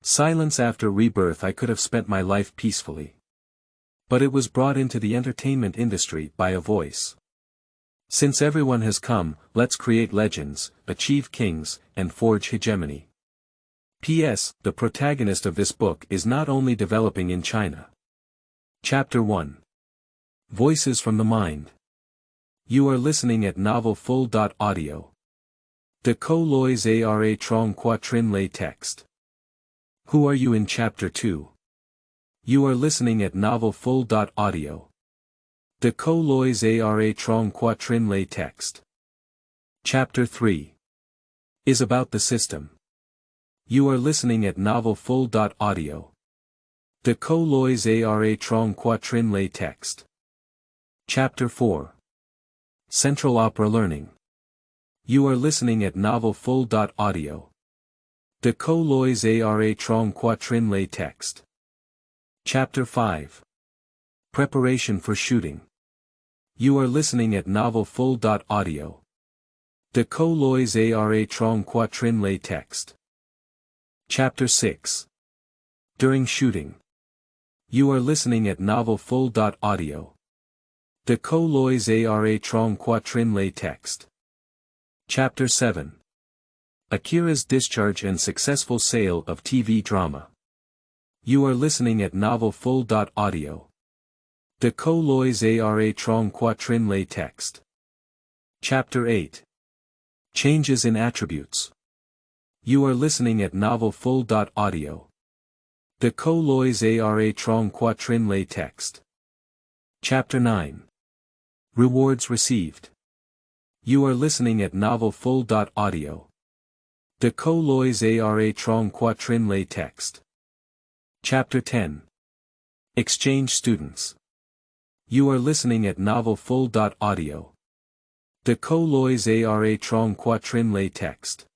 Silence after rebirth. I could have spent my life peacefully. But it was brought into the entertainment industry by a voice. Since everyone has come, let's create legends, achieve kings, and forge hegemony. P.S. The protagonist of this book is not only developing in China. Chapter 1. Voices from the Mind. You are listening at novel full.audio. De co lois ara trong quatrin lay text. Who are you in Chapter 2? You are listening at novel full.audio. De co lois ara trong quatrin lay text. Chapter 3. Is about the system. You are listening at novel full.audio. De co lois ara trong quatrin lay text. Chapter 4. Central Opera Learning. You are listening at novel full.audio. De co lois ara trong quatrin lay text. Chapter 5. Preparation for shooting. You are listening at novel full.audio. De co lois ara trong quatrin lay text. Chapter 6. During shooting. You are listening at novel full.audio. De co lois ara trong quatrin lay text. Chapter 7. Akira's discharge and successful sale of TV drama. You are listening at novel full.audio. De co lois ara trong quatrin lay text. Chapter 8. Changes in attributes. You are listening at novel full.audio. De co lois ara trong quatrin lay text. Chapter 9. Rewards received. You are listening at novel full.audio. De co lois ara trong quatrin lay text. Chapter 10. Exchange students. You are listening at novel full.audio. De co lois ara trong quatrin lay text.